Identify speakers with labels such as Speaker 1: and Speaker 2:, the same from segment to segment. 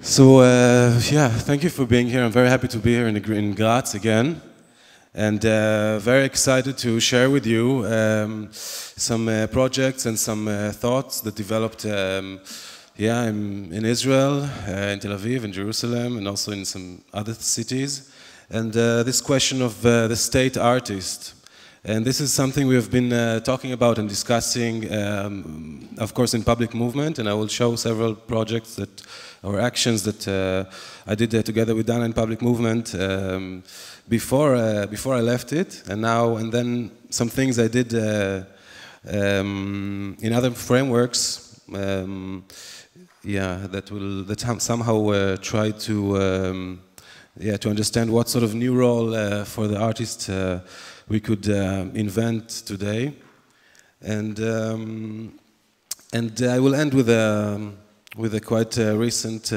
Speaker 1: Yeah, thank you for being here. I'm very happy to be here in Graz again, and very excited to share with you some projects and some thoughts that developed in Israel, in Tel Aviv, in Jerusalem, and also in some other cities. And this question of the state artist. And this is something we have been talking about and discussing, of course, in public movement. And I will show several projects or actions that I did together with Dana in public movement before I left it, and then some things I did in other frameworks. That somehow try to understand what sort of new role for the artist we could invent today, and I will end with a quite recent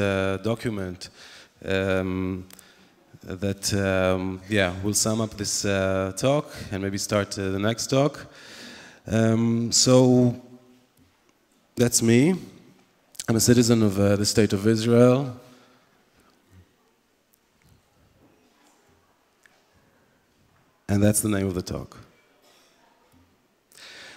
Speaker 1: document that will sum up this talk and maybe start the next talk. So that's me. I'm a citizen of the State of Israel. And that's the name of the talk.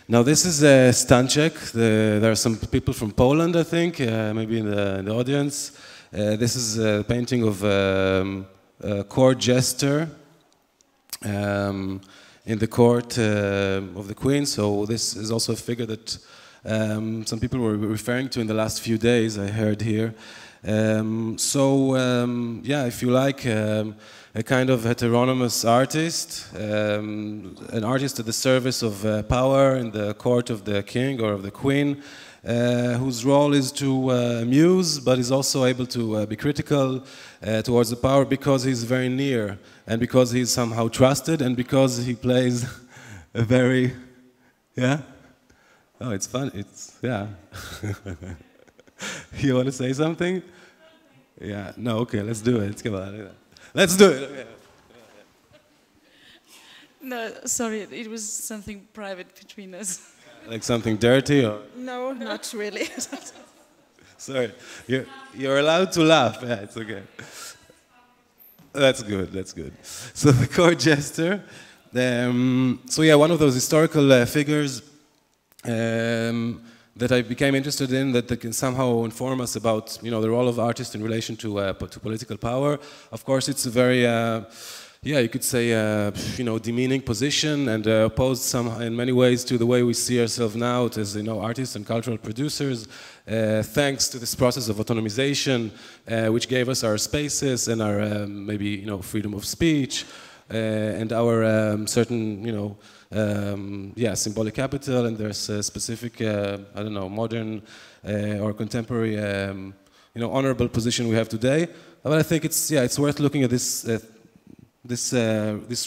Speaker 1: Now this is a Stanchek. There are some people from Poland, I think, maybe in the audience. This is a painting of a court jester in the court of the Queen. So this is also a figure that some people were referring to in the last few days, I heard here. If you like, a kind of heteronymous artist, an artist at the service of power in the court of the king or of the queen, whose role is to amuse, but is also able to be critical towards the power because he's very near, and because he's somehow trusted, and because he plays a very, oh, it's fun, You want to say something? Yeah, no, okay, let's do it. Come on. Let's do it. Okay.
Speaker 2: No, sorry, it was something private between us.
Speaker 1: Like something dirty, or?
Speaker 2: No, not really.
Speaker 1: Sorry, you're allowed to laugh. Yeah, it's okay. That's good. That's good. So the court jester. One of those historical figures that I became interested in, that can somehow inform us about, the role of artists in relation to political power. Of course, it's a very, you could say, demeaning position, and opposed in many ways to the way we see ourselves now as, artists and cultural producers, thanks to this process of autonomization, which gave us our spaces and our maybe, freedom of speech, and our certain, symbolic capital, and there's a specific, modern or contemporary, honorable position we have today. But I think it's worth looking at this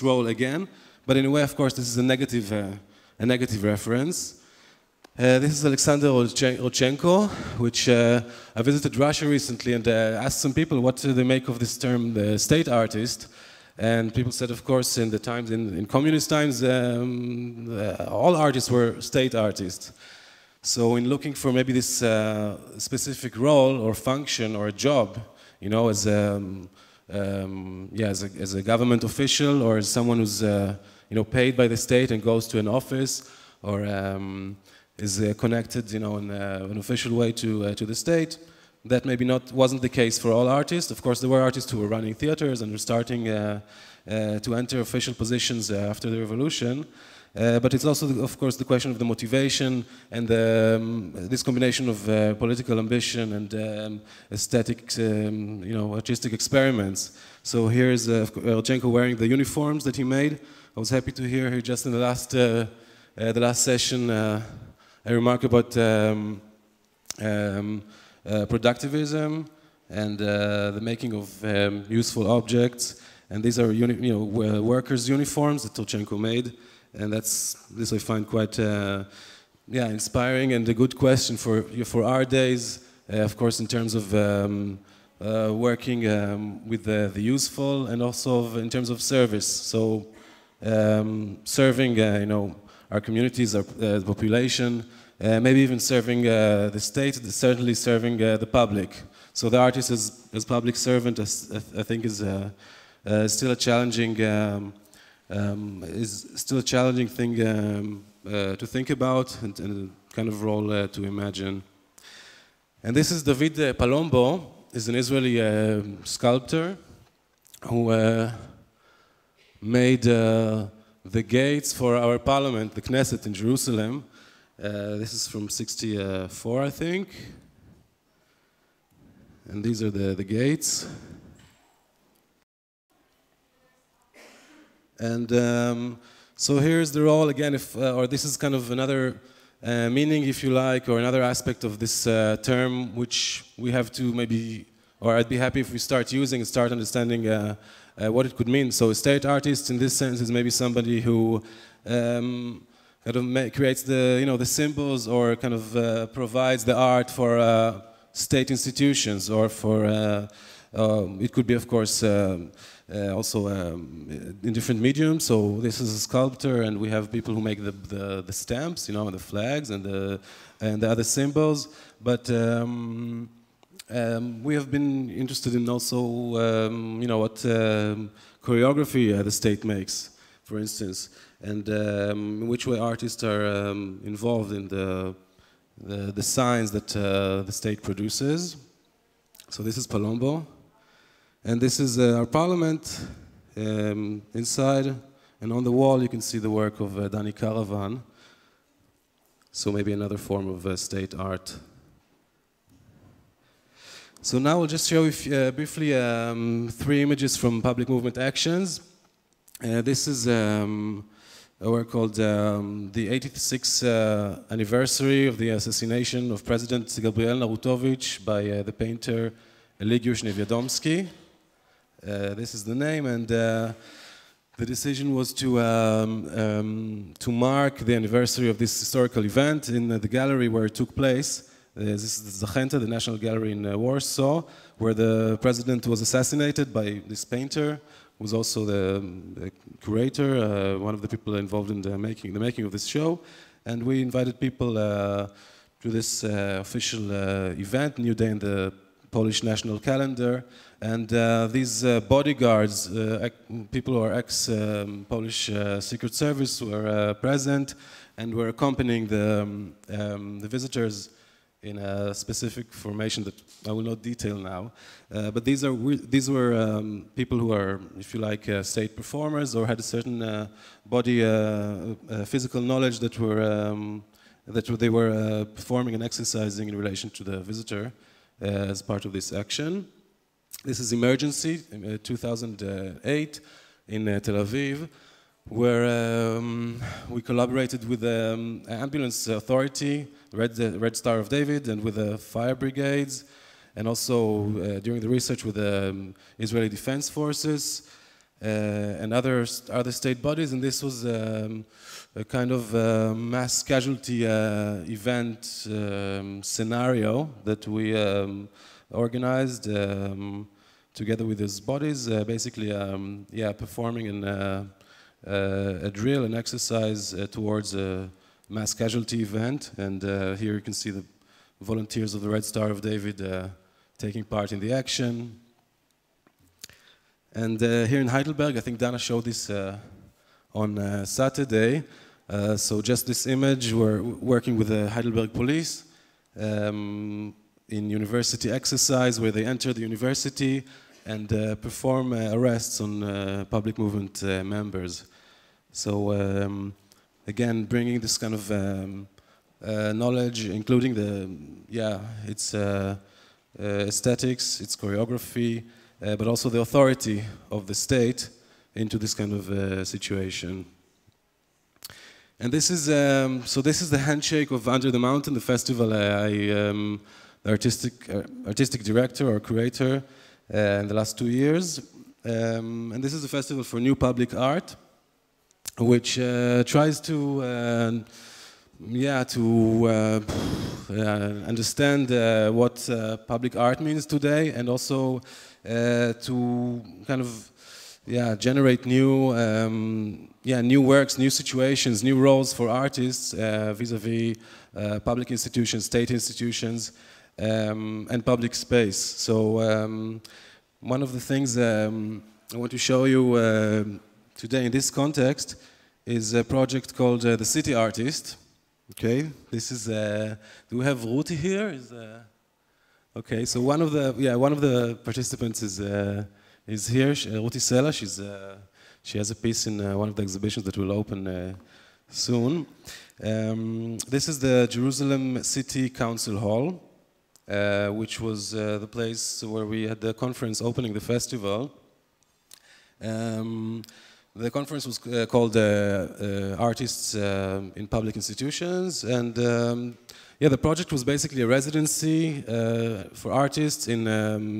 Speaker 1: role again. But in a way, of course, this is a negative reference. This is Alexander Rodchenko, which I visited Russia recently and asked some people what do they make of this term, the state artist. And people said, of course, in the times, in communist times, all artists were state artists. So in looking for maybe this specific role or function or a job, as a government official, or as someone who's paid by the state and goes to an office, or is connected, in an official way to the state. That maybe wasn't the case for all artists. Of course, there were artists who were running theaters and were starting to enter official positions after the revolution. But it's also, of course, the question of the motivation and this combination of political ambition and aesthetic, artistic experiments. So here's Rodchenko wearing the uniforms that he made. I was happy to hear here just in the last session a remark about productivism and the making of useful objects, and these are workers' uniforms that Rodchenko made, and this I find quite inspiring and a good question for our days, of course, in terms of working with the useful, and also in terms of service. So serving our communities, our population. Maybe even serving the state, certainly serving the public. So the artist as public servant, I think, is still a challenging thing to think about and a kind of role to imagine. And this is David Palombo, is an Israeli sculptor who made the gates for our parliament, the Knesset in Jerusalem. This is from '64, I think. And these are the gates. And so here's the role again, or this is kind of another meaning, if you like, or another aspect of this term, which we have to maybe, or I'd be happy if we start using and start understanding what it could mean. So a state artist, in this sense, is maybe somebody who kind of creates the symbols, or kind of provides the art for state institutions, or for it could be, of course, also in different mediums. So this is a sculptor, and we have people who make the stamps, and the flags and the other symbols. But we have been interested in also, what choreography the state makes, for instance, and in which way artists are involved in the signs that the state produces. So this is Palombo. And this is our parliament inside, and on the wall you can see the work of Dani Caravan. So maybe another form of state art. So now I'll just show you briefly 3 images from public movement actions. This is a work called the 86th anniversary of the assassination of President Gabriel Narutovich by the painter Eligiusz Niewiadomski. This is the name, and the decision was to mark the anniversary of this historical event in the gallery where it took place. This is the Zachenta, the National Gallery in Warsaw, where the president was assassinated by this painter, who was also the curator, one of the people involved in the making of this show. And we invited people to this official event, new day in the Polish national calendar. And these bodyguards, people who are ex-Polish Secret Service, were present and were accompanying the visitors in a specific formation that I will not detail now. But these were people who are, if you like, state performers, or had a certain body physical knowledge that they were performing and exercising in relation to the visitor as part of this action. This is Emergency, 2008, in Tel Aviv, where we collaborated with the ambulance authority, Red Star of David, and with the fire brigades, and also during the research with the Israeli Defense Forces and other state bodies. And this was a kind of mass casualty event scenario that we organized together with these bodies, basically performing a drill and exercise towards a mass casualty event. And here you can see the volunteers of the Red Star of David taking part in the action. And here in Heidelberg, I think Dana showed this on Saturday. So just this image, we're working with the Heidelberg police in university exercise, where they enter the university and perform arrests on public movement members. So again, bringing this kind of knowledge, including its aesthetics, its choreography, but also the authority of the state into this kind of situation. And this is this is the handshake of Under the Mountain, the festival the artistic director or curator in the last 2 years. And this is a festival for new public art, which tries to understand what public art means today, and also to kind of generate new new works, new situations, new roles for artists vis-a-vis public institutions, state institutions, and public space. So one of the things I want to show you today in this context is a project called The City Artist. Okay, this is, do we have Ruti here? Okay, so one of the participants is here, Ruti Sela. She has a piece in one of the exhibitions that will open soon. This is the Jerusalem City Council Hall, which was the place where we had the conference opening the festival. The conference was called Artists in Public Institutions, and the project was basically a residency for artists in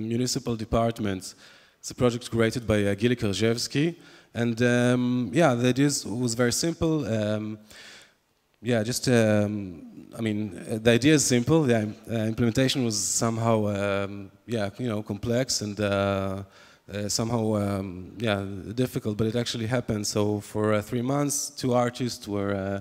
Speaker 1: municipal departments. It's a project created by Gili Kerzhevsky, and the idea was very simple. The idea is simple. The implementation was somehow, complex and somehow, difficult, but it actually happened. So for 3 months, 2 artists were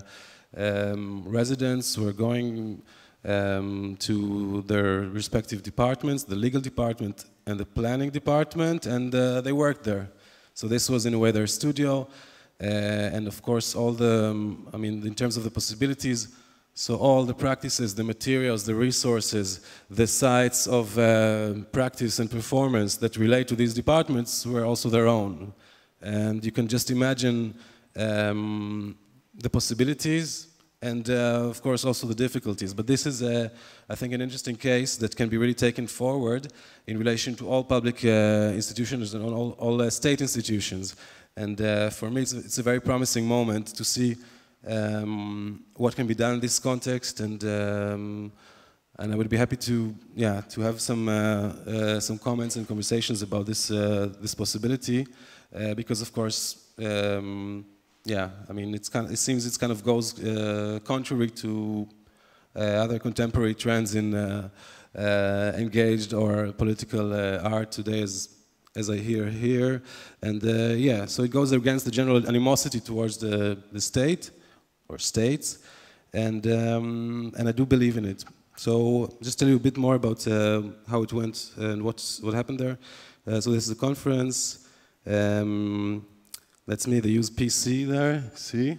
Speaker 1: residents, were going to their respective departments, the legal department and the planning department, and they worked there. So this was in a way their studio, and of course all the, in terms of the possibilities, so all the practices, the materials, the resources, the sites of practice and performance that relate to these departments were also their own. And you can just imagine the possibilities and of course also the difficulties. But this is, I think, an interesting case that can be really taken forward in relation to all public institutions and all state institutions. And for me, it's a very promising moment to see what can be done in this context, and I would be happy to have some comments and conversations about this this possibility, because of course it seems it kind of goes contrary to other contemporary trends in engaged or political art today, as I hear here, and so it goes against the general animosity towards the state or states, and I do believe in it. So just tell you a bit more about how it went and what happened there. So this is a conference. That's me. They use PC there. See,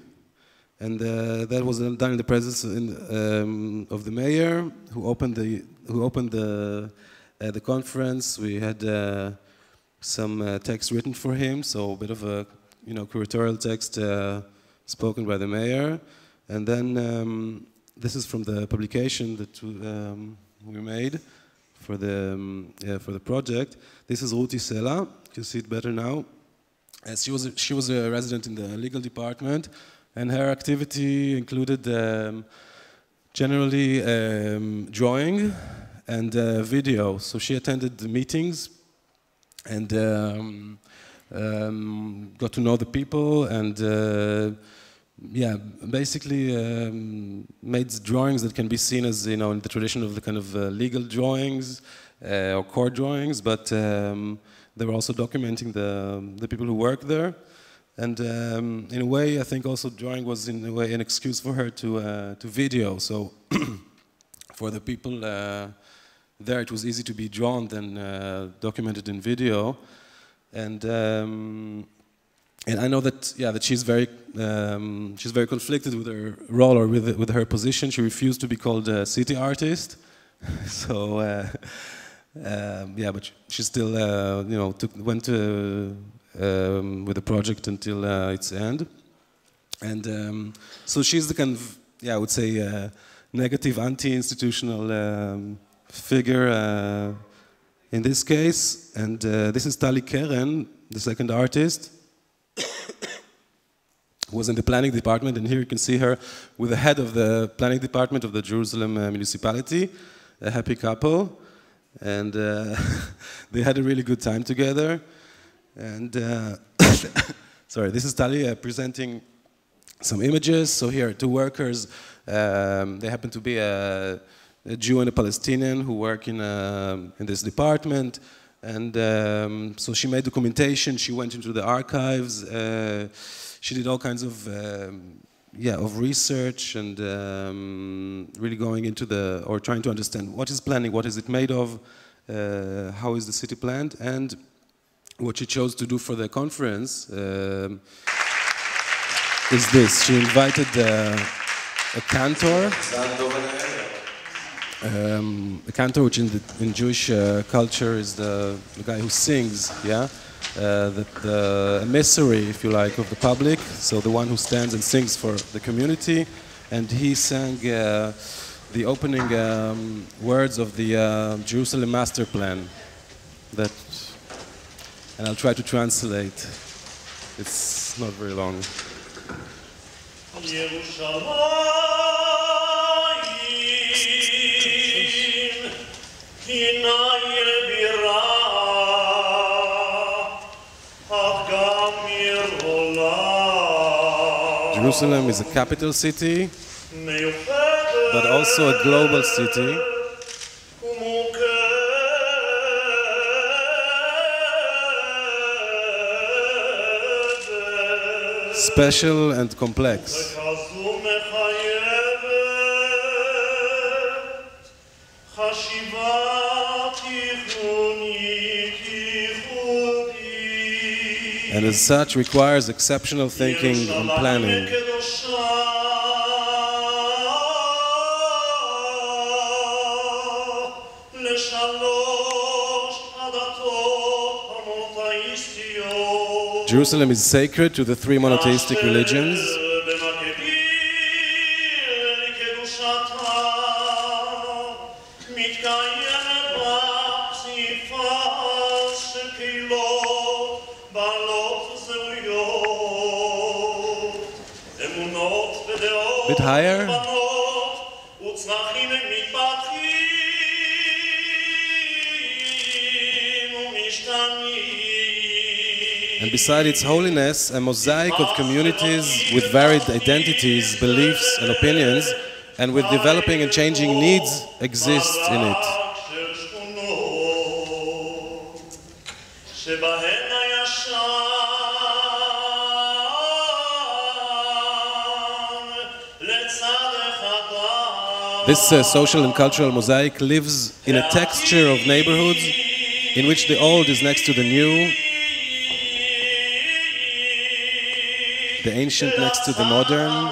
Speaker 1: and that was done in the presence of the mayor, who opened the conference. We had some text written for him, so a bit of a curatorial text spoken by the mayor, and then this is from the publication that we made for the project. This is Ruti Sela. You can see it better now. She was a resident in the legal department, and her activity included generally drawing and video. So she attended the meetings and got to know the people, and basically made drawings that can be seen as, in the tradition of the kind of legal drawings or court drawings, but they were also documenting the people who work there. And in a way, I think also drawing was in a way an excuse for her to video. So for the people there, it was easy to be drawn than documented in video. And I know that that she's very conflicted with her role or with her position. She refused to be called a city artist. So but she still went with the project until its end. And so she's the kind of I would say negative anti-institutional figure in this case. And this is Tali Keren, the second artist, who was in the planning department, and here you can see her with the head of the planning department of the Jerusalem municipality, a happy couple, and they had a really good time together. And sorry, this is Tali presenting some images. So here, 2 workers, they happen to be a Jew and a Palestinian who work in this department. And so she made documentation, she went into the archives, she did all kinds of yeah, of research and really going into or trying to understand what is planning, what is it made of, how is the city planned, and what she chose to do for the conference is this. She invited a cantor, which in Jewish culture is the guy who sings, yeah? The emissary, if you like, of the public, so the one who stands and sings for the community, and he sang the opening words of the Jerusalem master plan, and I'll try to translate. It's not very long. Jerusalem is a capital city, but also a global city. Special and complex. And as such requires exceptional thinking and planning. Jerusalem is sacred to the three monotheistic religions. A bit higher. And beside its holiness, a mosaic of communities with varied identities, beliefs, and opinions, and with developing and changing needs exists in it. This social and cultural mosaic lives in a texture of neighborhoods in which the old is next to the new, the ancient next to the modern.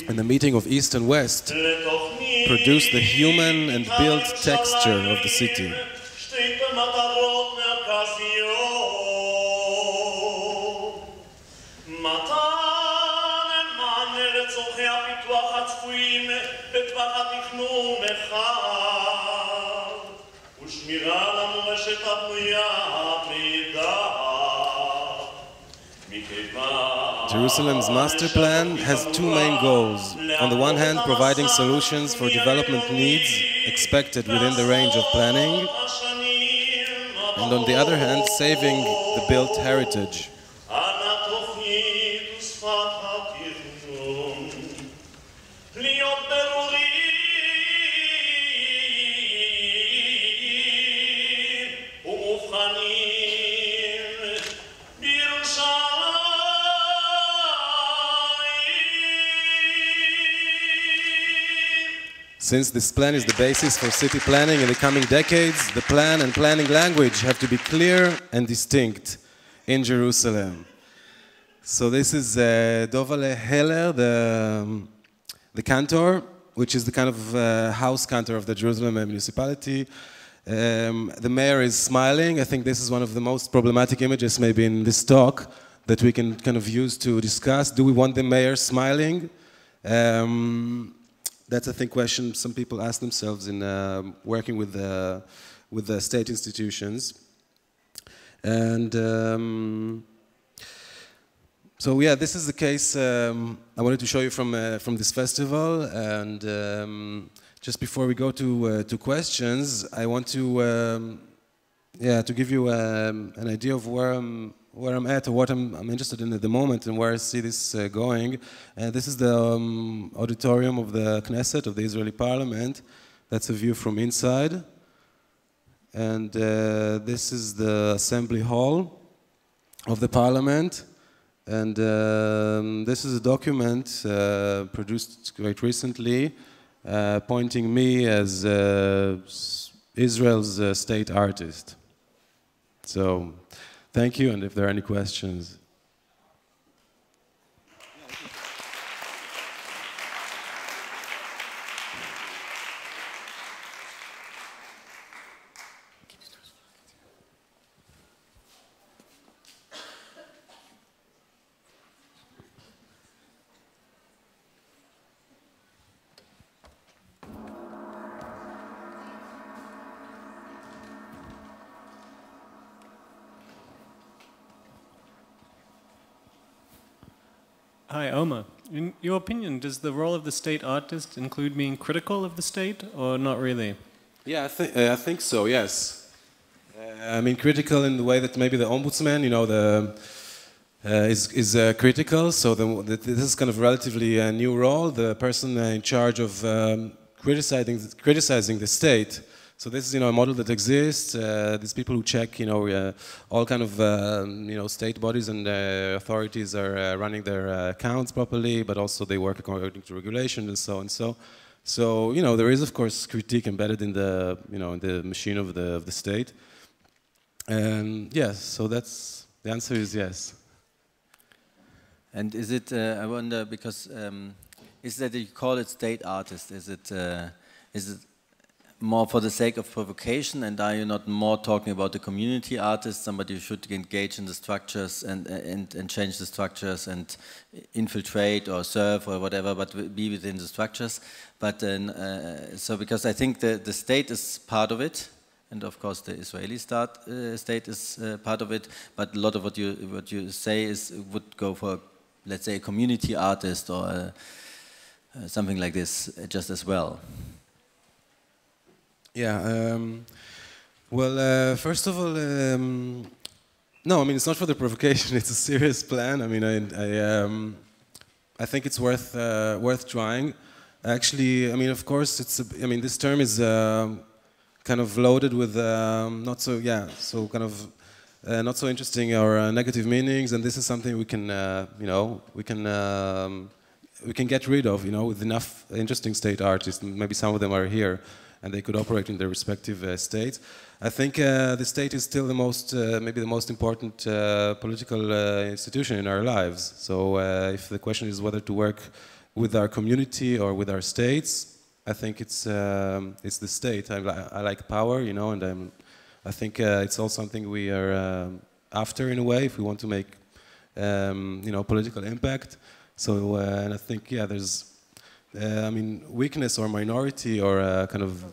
Speaker 1: And the meeting of East and West produced the human and built texture of the city. Jerusalem's master plan has two main goals. On the one hand, providing solutions for development needs expected within the range of planning, and on the other hand, saving the built heritage. Since this plan is the basis for city planning in the coming decades, the plan and planning language have to be clear and distinct in Jerusalem. So this is Dovale Heller, the cantor, which is the kind of house cantor of the Jerusalem municipality. The mayor is smiling. I think this is one of the most problematic images maybe in this talk that we can kind of use to discuss. Do we want the mayor smiling? That's, I think, a question some people ask themselves in working with the state institutions. And so, yeah, this is the case I wanted to show you from this festival. And just before we go to questions, I want to yeah, to give you an idea of where I'm at or what I'm interested in at the moment and where I see this going. This is the auditorium of the Knesset, of the Israeli Parliament. That's a view from inside. And this is the Assembly Hall of the Parliament. And this is a document produced quite recently appointing me as Israel's state artist. So, thank you, and if there are any questions.
Speaker 3: Hi, Omer. In your opinion, does the role of the state artist include being critical of the state, or not really?
Speaker 1: Yeah, I think so, yes. I mean, critical in the way that maybe the ombudsman, you know, is critical, so this is kind of relatively a new role, the person in charge of criticizing the state. So this is, you know, a model that exists. These people who check, you know, all kind of, you know, state bodies and authorities are running their accounts properly, but also they work according to regulation and so on. So, you know, there is of course critique embedded in the, you know, in the machine of the state. And yes, so that's the answer is yes.
Speaker 4: And is it? I wonder because is that you call it state artist? Is it more for the sake of provocation, and are you not more talking about the community artist, somebody who should engage in the structures and change the structures and infiltrate or serve or whatever, but be within the structures? But so because I think the state is part of it, and of course the Israeli state is part of it, but a lot of what you say would go for, let's say, a community artist or something like this just as well.
Speaker 1: Yeah, well, first of all, no, I mean, it's not for the provocation, it's a serious plan. I mean, I think it's worth trying. Actually, I mean, of course, I mean, this term is kind of loaded with not so interesting or negative meanings, and this is something we can, you know, we can get rid of, you know, with enough interesting state artists. Maybe some of them are here, and they could operate in their respective states. I think the state is still the most, maybe the most important political institution in our lives. So if the question is whether to work with our community or with our states, I think it's the state. I like power, you know, and I think it's all something we are after in a way if we want to make, you know, political impact. So and I think there's. I mean, weakness or minority or kind of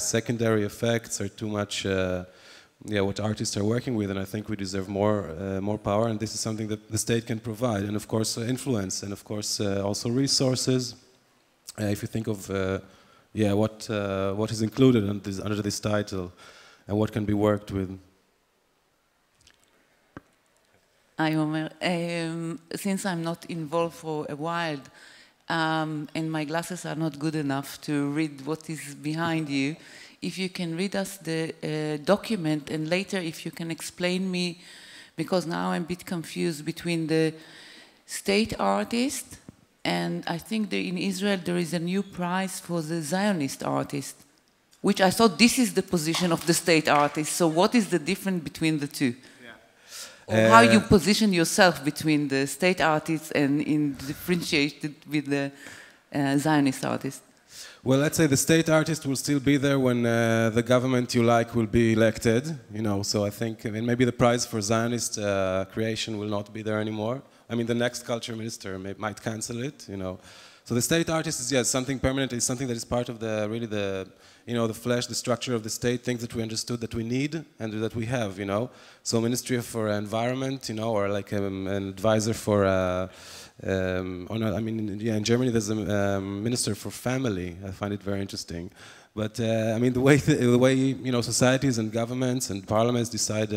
Speaker 1: secondary effects are too much what artists are working with, and I think we deserve more power, and this is something that the state can provide, and of course influence, and of course also resources. If you think of what is included under this title and what can be worked with.
Speaker 5: I Omer, since I'm not involved for a while, and my glasses are not good enough to read what is behind you, if you can read us the document, and later if you can explain me, because now I'm a bit confused between the state artist, and I think that in Israel there is a new prize for the Zionist artist, which I thought this is the position of the state artist. So what is the difference between the two? Or how you position yourself between the state artists and differentiated with the Zionist artist?
Speaker 1: Well, let's say the state artist will still be there when the government you like will be elected, you know, so I think maybe the prize for Zionist creation will not be there anymore. I mean, the next culture minister might cancel it, you know. So the state artist is, yes, something permanent, it's something that is part of the flesh, the structure of the state, things that we understood that we need and that we have, you know. So Ministry for Environment, you know, or like an advisor for or not, I mean, yeah, in Germany there's a minister for family. I find it very interesting. But I mean, the way you know, societies and governments and parliaments decide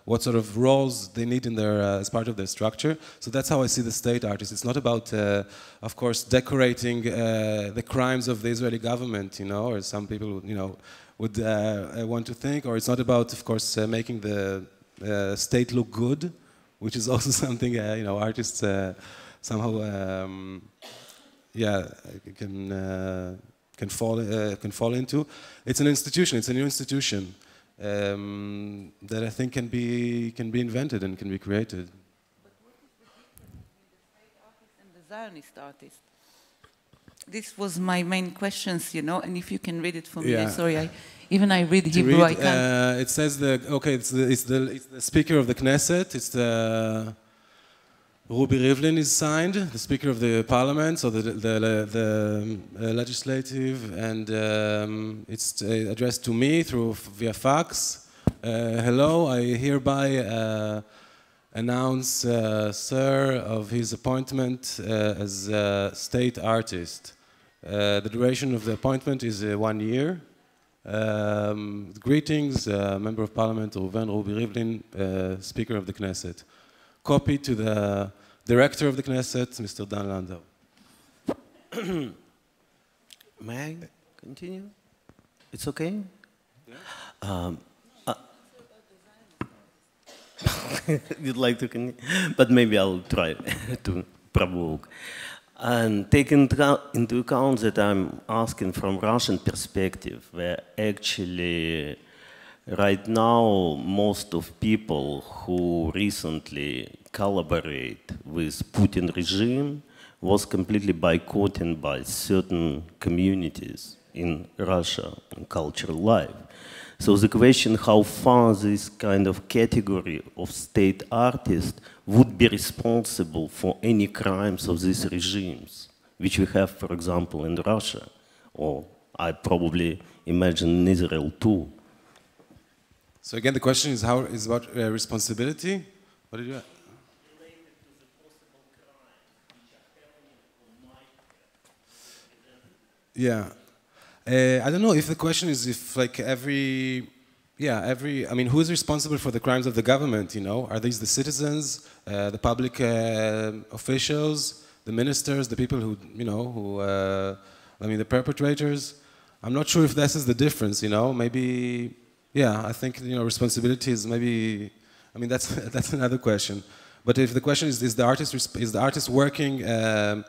Speaker 1: what sort of roles they need in their as part of their structure. So that's how I see the state artist. It's not about, of course, decorating the crimes of the Israeli government, you know, or some people, you know, would want to think. Or it's not about, of course, making the state look good, which is also something you know, artists somehow, yeah, can fall into. It's an institution. It's a new institution that I think can be invented and can be created.
Speaker 5: But what is the difference between the state artist and the Zionist artist? This was my main questions, you know. And if you can read it for me,
Speaker 1: Yeah.
Speaker 5: Sorry, I read Hebrew. I can't.
Speaker 1: It says it's the speaker of the Knesset. It's the Ruby Rivlin is signed, the Speaker of the Parliament, so the legislative, and it's addressed to me via fax. Hello, I hereby announce Sir of his appointment as state artist. The duration of the appointment is 1 year. Greetings, Member of Parliament Ruven Ruby Rivlin, Speaker of the Knesset. Copy to the Director of the Knesset, Mr. Dan Landau.
Speaker 6: May I continue? It's okay? Yeah. You'd like to continue? But maybe I'll try to provoke. And take into account that I'm asking from Russian perspective, where actually right now, most of people who recently collaborate with Putin regime was completely boycotted by certain communities in Russia in cultural life. So the question how far this kind of category of state artist would be responsible for any crimes of these regimes, which we have, for example, in Russia, or I probably imagine in Israel too.
Speaker 1: So again, the question is about responsibility. What did you?
Speaker 6: Related to the possible crimes which are happening or might happen.
Speaker 1: Yeah, I don't know if the question is if like I mean, who is responsible for the crimes of the government? You know, are these the citizens, the public officials, the ministers, the people who I mean, the perpetrators? I'm not sure if this is the difference. You know, maybe. Yeah, I think responsibility is maybe. I mean, that's another question. But if the question is the artist working in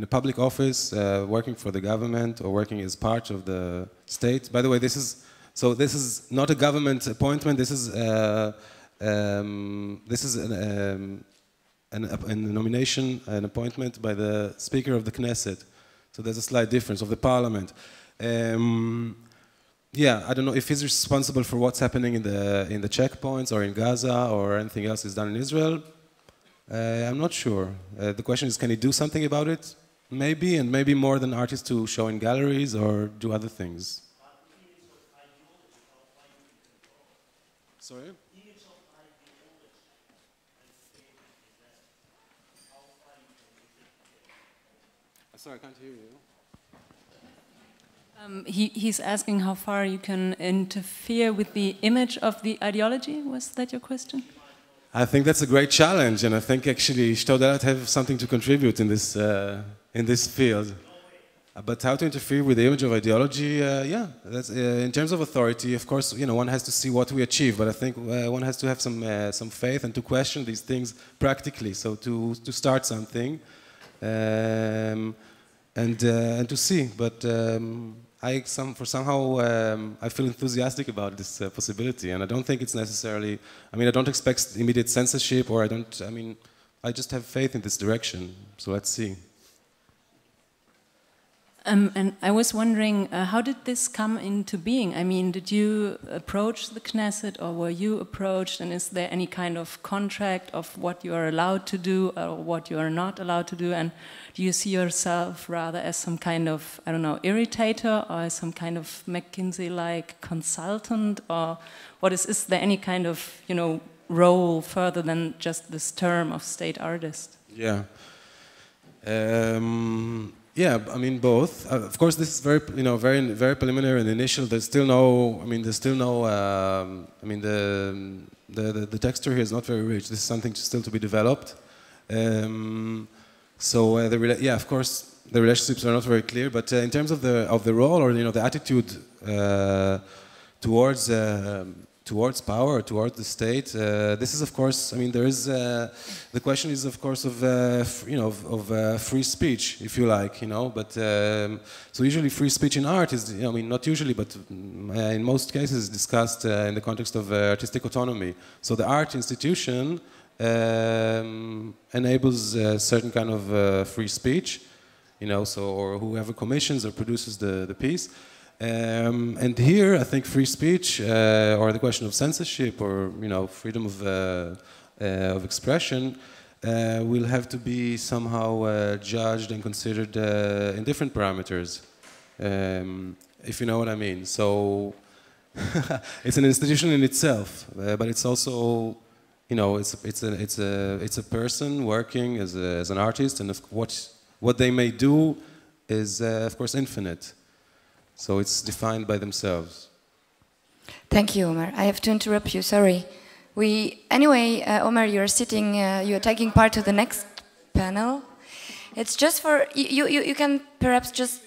Speaker 1: a public office, working for the government or working as part of the state? By the way, this is not a government appointment. This is a nomination, an appointment by the Speaker of the Knesset. So there's a slight difference of the Parliament. Yeah, I don't know if he's responsible for what's happening in the checkpoints or in Gaza or anything else is done in Israel. I'm not sure. The question is, can he do something about it? Maybe, and maybe more than artists to show in galleries or do other things. Sorry? Sorry, I can't hear you.
Speaker 2: He's asking how far you can interfere with the image of the ideology. Was that your question?
Speaker 1: I think that's a great challenge, and I think actually Staudelat have something to contribute in this field. But how to interfere with the image of ideology? Yeah, that's, in terms of authority, of course, one has to see what we achieve. But I think one has to have some faith and to question these things practically. So to start something and to see. But somehow I feel enthusiastic about this possibility, and I don't think it's necessarily. I mean, I don't expect immediate censorship, or I just have faith in this direction. So let's see.
Speaker 2: And I was wondering, how did this come into being? I mean, did you approach the Knesset, or were you approached? And is there any kind of contract of what you are allowed to do or what you are not allowed to do? And do you see yourself rather as some kind of, I don't know, irritator, or as some kind of McKinsey-like consultant, or what is there any kind of, role further than just this term of state artist?
Speaker 1: Yeah. Yeah, I mean both. Of course, this is very, very preliminary and initial. There's still no, I mean, the texture here is not very rich. This is something still to be developed. Yeah, of course, the relationships are not very clear. But in terms of the role, or the attitude towards power, or towards the state, this is, of course, I mean, there is the question is, of course, of free speech, if you like, But so usually, free speech in art is, I mean, not usually, but in most cases, discussed in the context of artistic autonomy. So the art institution enables a certain kind of free speech, or whoever commissions or produces the piece. And here, I think free speech, or the question of censorship, or freedom of expression, will have to be somehow judged and considered in different parameters, if you know what I mean. So it's an institution in itself, but it's also, it's a person working as an artist, and what they may do is, of course, infinite. So it's defined by themselves.
Speaker 7: Thank you, Omer. I have to interrupt you, sorry. Anyway, Omer, you're taking part to the next panel. It's just for, you can perhaps just...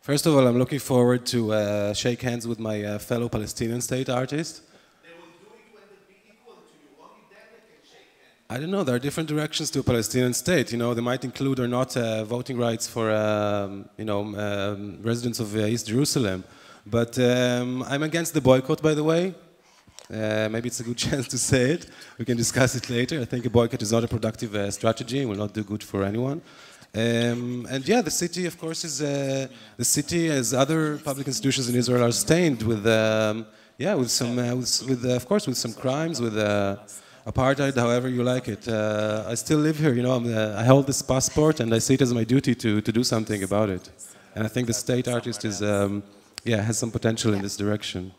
Speaker 1: First of all, I'm looking forward to shake hands with my fellow Palestinian state artist.
Speaker 8: They will do it when they be equal to you. Only then they can shake hands.
Speaker 1: I don't know. There are different directions to a Palestinian state. They might include or not voting rights for residents of East Jerusalem. But I'm against the boycott, by the way. Maybe it's a good chance to say it. We can discuss it later. I think a boycott is not a productive strategy and will not do good for anyone. And yeah, the city, of course, is the city, as other public institutions in Israel, are stained with of course, with some crimes, with apartheid, however you like it. I still live here, I hold this passport, and I see it as my duty to do something about it. And I think the state artist is, has some potential in this direction.